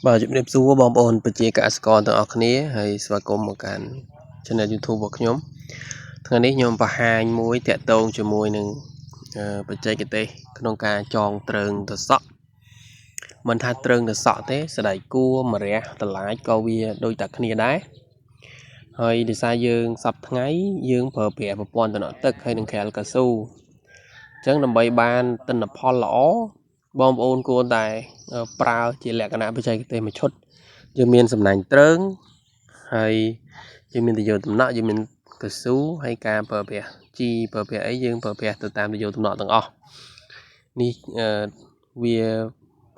Bà chụp nếp xua bom ồn bật chế cả score từ ọc này hay xóa công một cái channel YouTube của nhóm thằng này nhóm và hai mũi tẹt tông cho mũi nâng bật chế cái tê nông ca tròn trơn từ sọ mình thay trơn từ sọ thế sẽ đẩy cua mà rẻ từ lái câu bia đôi tạc này đá hơi đi xa dương sập thằng ấy dương phở bẻ và pon từ nọ tức hay đừng kẹo cả su chẳng nằm bay ban tên là Paul lõ bom ồn cô tài prao chỉ lẹ cái nào bật chế cái tê mà chốt dương miền sầm nành trơn hay dương miền từ giờ tụm nọ dương miền từ xú hay cà bờ bè chi bờ bè ấy dương bờ bè từ tam từ giờ tụm nọ tụm o ni vì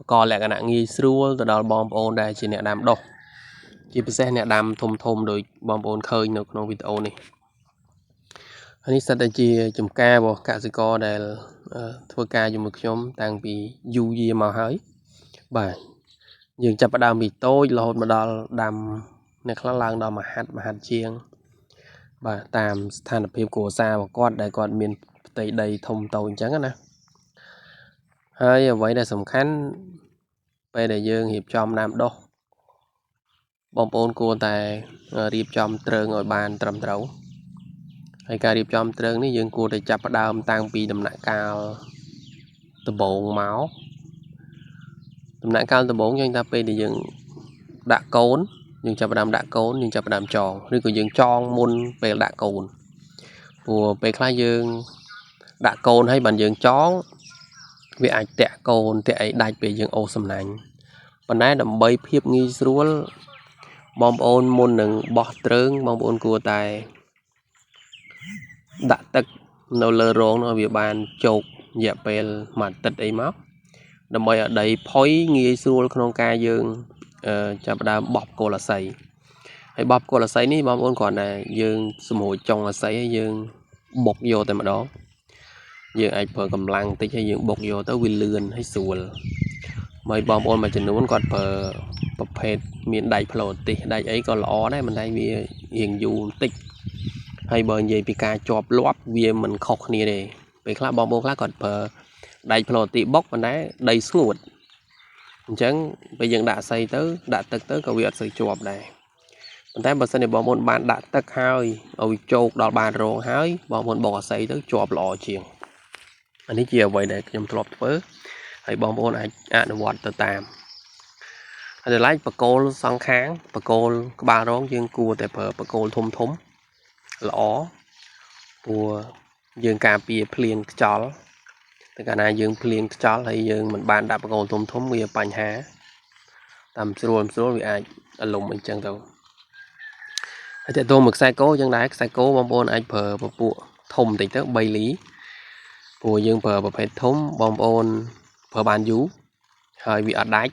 còn lại cái nạn nghi xua từ đó bom ồn đây chỉ nè đam độc chỉ bị xe nè đam thùng thùng rồi bom ồn khơi nóក្នុងវីដេអូនេះនេះសិតតែជាចំការរបស់កសិករដែលធ្វើការជាមួយខ្ញុំតាំងពីយូរយារមកហើយបាទយើងចាប់ផ្ដើមពីតូចរហូតមកដល់ដាំអ្នកខ្លះឡើងដល់មហាត់ជាងបាទតាមស្ថានភាពគ្រួសាររបស់គាត់ដែលគាត់មានផ្ទៃដីធំតូចអញ្ចឹងណាហើយអ្វីដែលសំខាន់ពេលដែលយើងរៀបចំដាំដុះបងប្អូនគួរតែរៀបចំទ្រើងឲ្យបានត្រឹមត្រូវហើយការរៀបចំទ្រើងនេះយើងគួរតែចាប់ផ្ដើមតាំងពីដំណាក់កាលដំបូងមកដំណាក់កាលដំបូងយើងថាពេលដែលយើងដាក់កូនយើងចាប់ផ្ដើមដាក់កូនយើងចាប់ផ្ដើមចងឬក៏យើងចងមុនពេលដាក់កូនព្រោះពេលខ្លះយើងដាក់កូនហើយបានយើងចងវាអាចតាក់កូនតាក់អីដាច់ពេលយើងអូសសំណាញ់ប៉ុន្តែដើម្បីភាពងាយស្រួលបងប្អូនមុននឹងបោះទ្រើងបងប្អូនគួរតែដាក់ទឹកនៅលើរងនោះវាបានជោគរយៈពេលមួយអាទិត្យអីមកដើម្បីឲ្យដីផុយងាយស្រួលក្នុងការយើងចាប់ផ្ដើមបោះគល់អាស័យហើយបោះគល់អាស័យនេះបងប្អូនគ្រាន់តែយើងសម្រួចចុងអាស័យហើយយើងបុកយកតែម្ដងយើងអាចប្រើកម្លាំងតិចហើយយើងបុកយកទៅវាលឿនហើយស្រួលហើយបងប្អូនមួយចំនួនគាត់ប្រើប្រភេទមានដែកផ្លូវទេសដែកអីក៏ល្អដែរមិនតែវារៀងយូរបន្តិចហើយបើនិយាយពីការជាប់លាប់វាមិនខុសគ្នាទេពេលខ្លះបងប្អូនខ្លះគាត់ប្រើដែកផ្លូវទេសបុកប៉ុន្តែដីស្ងួតអញ្ចឹងពេលយើងដាក់អាស័យទៅដាក់ទឹកទៅក៏វាអត់សូវជាប់ដែរប៉ុន្តែបើសិនជាបងប្អូនបានដាក់ទឹកហើយឲ្យវាជោគដល់បានរងហើយបងប្អូនបុកអាស័យទៅជាប់ល្អជាងអានេះជាអ្វីដែលខ្ញុំធ្លាប់ធ្វើហើយបងប្អូនអាចអនុវត្តទៅតាមហើយដល់ឡែកបកគោលសងខាងបកគោលក្បាលរងយើងគួរតែប្រើបកគោលធំធំល្អព្រោះយើងការពារភ្លៀងខ្យល់តែកាលណាយើងភ្លៀងខ្យល់ហើយយើងមិនបានដាក់បកគោលធំធំវាបញ្ហាតាមស្រួលវាអាចអាលុំអញ្ចឹងទៅហើយតើតោមួយខ្សែគោអញ្ចឹងដែរខ្សែគោបងប្អូនអាចប្រើពពួកធំតិចទៅ3លីព្រោះយើងប្រើប្រភេទធំបងប្អូនប្រើបានយូរហើយវាអត់ដាច់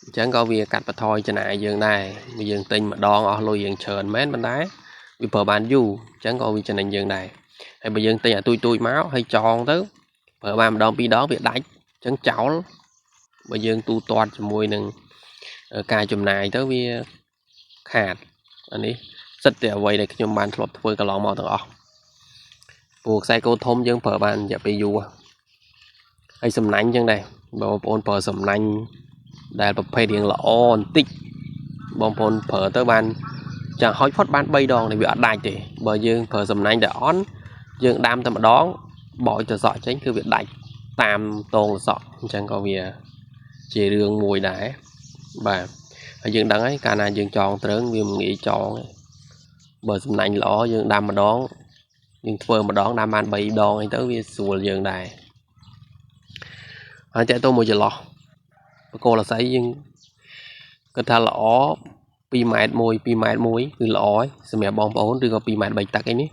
អញ្ចឹងក៏វាកាត់បន្ថយចំណាយយើងដែរយើងទិញម្ដងអស់លុយយើងច្រើនមែនប៉ុន្តែវាប្រើបានយូរអញ្ចឹងក៏វាចំណេញយើងដែរហើយបើយើងទិញអាទូចមកហើយចងទៅប្រើបានម្ដងពីរដងវាដាច់អញ្ចឹងចោលបើយើងទូទាត់ជាមួយនឹងការចំណាយទៅវាខាតអានេះសិតតែអ្វីដែលខ្ញុំបានធ្លាប់ធ្វើកន្លងមកទាំងអស់ព្រោះខ្សែគោធំយើងប្រើបានរយៈពេលយូរហើយសំណាញ់អញ្ចឹងដែរបងប្អូនប្រើសំណាញ់ដែលប្រភេទរៀងល្អបន្តិចបងប្អូនប្រើទៅបានចាំហុចផុតបាន3ដងនេះវាអត់ដាច់ទេបើយើងប្រើសំណាញ់ដែលអន់យើងដាំតែម្ដងបោចទៅសក់ចេញគឺវាដាច់តាមតងសក់អញ្ចឹងក៏វាជារឿងមួយដែរបាទហើយយើងដឹងហើយកាលណាយើងចងទ្រើងវាមិនងាយចងទេបើសំណាញ់ល្អយើងដាំម្ដងយើងធ្វើម្ដងដាំបាន3ដងអីទៅវាស្រួលយើងដែរហើយតើតើមួយចន្លោះបកគោលអាស័យយើងគាត់ថាល្អ2ម៉ែត្រ1 2ម៉ែត្រ1គឺល្អហើយសម្រាប់បងប្អូនឬក៏2ម៉ែត្រ3តឹកអីនេះ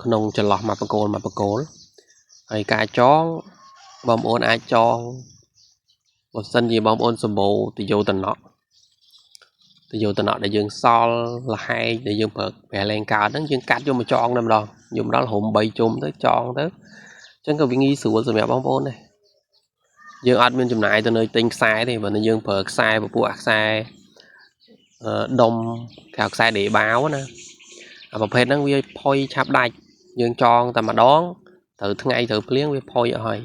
ក្នុងចន្លោះមួយបកគោលហើយការចងបងប្អូនអាចចងបើសិនជាបងប្អូនសម្បូរទៅយកតំណក់ដែលយើងសល់លហែកដែលយើងប្រើប្រែលែងកើតហ្នឹងយើងកាត់យកមកចងតែម្ដងយកម្ដងរុំ3ជុំទៅចងទៅអញ្ចឹងក៏វាងាយស្រួលសម្រាប់បងប្អូនដែរយើងអត់មានចំណាយទៅនៅទិញខ្សែទេបើយើងប្រើខ្សែពពួកខ្សែដុំក្រៅខ្សែដេបាវណាអាប្រភេទហ្នឹងវាផុយឆាប់ដាច់យើងចងតែម្ដងត្រូវថ្ងៃត្រូវភ្លៀងវាផុយអស់ហើយ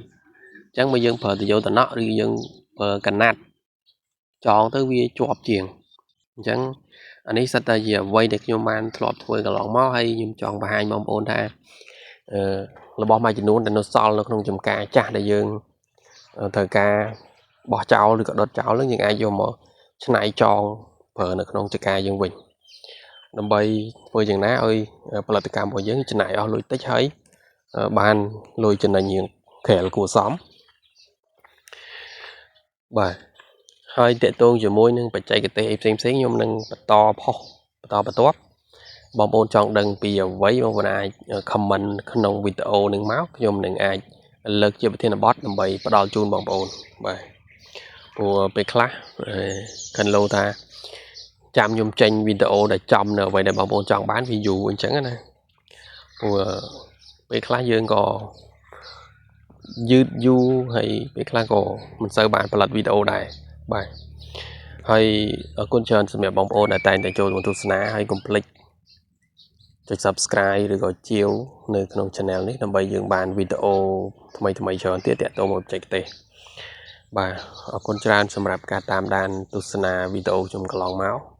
អញ្ចឹងបើយើងប្រើទៅយកតំណក់ឬយើងប្រើកណាត់ chọn tới vì chọp chuyện chẳng anh ấy sao ta giờ quay được nhưng mà anh thọp thôi cả lọn máu hay nhưng chọn bài mong ôn tha là bỏ mai chỉ nuốt để nó sol nó không chùm cá chả để dương thời ca bỏ cháu được đốt cháu lớn những ai vô mà này chọn vợ nó không cho ca dương bình nó bay với chừng ná ơi là tự cảm của giới trên này ở lùi tích thấy ban lùi trên này nhiều kẻ của xóm bà hơi tệ tôn rồi môi nâng phải chạy cái tê xem xét nhưng nâng to to bà tốt bom ôn chọn đừng bây giờ với bom ai comment không video nâng máu nhưng nâng ai lực cho thiên là bot làm bày bắt đầu chun bom ôn bà của bê class cần lâu ta chăm nhung tranh video để chăm nữa vậy để bom ôn chọn bán ví dụ anh chẳng này của bê class dương có dư du hay bê class có mình sơ bản và lật video này bài hay ở con chân sẽ mẹ bóng ôn ở tại chỗ của tôi sẽ hay complete cho subscribe rồi gọi chiếu nơi trong channel này làm bây giờ bàn video thay cho tiết tiện tôi một chạy tệ và ở con chân sẽรับcả tam đàn tôi sẽ video trong cái lòng máu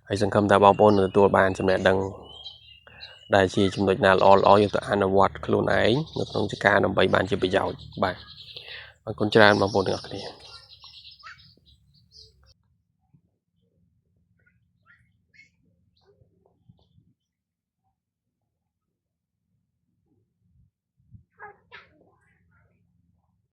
hay sân khâm ta bóng ôn ởตัวbàn sẽ mẹ đăng đại chi trong đợt nào lo cho tôi ănวัด ខ្លួនឯង នៅក្នុងចការដើម្បីបានជាប្រយោជន៍បាទអរគុណច្រើនបងប្អូនទាំងអស់គ្នា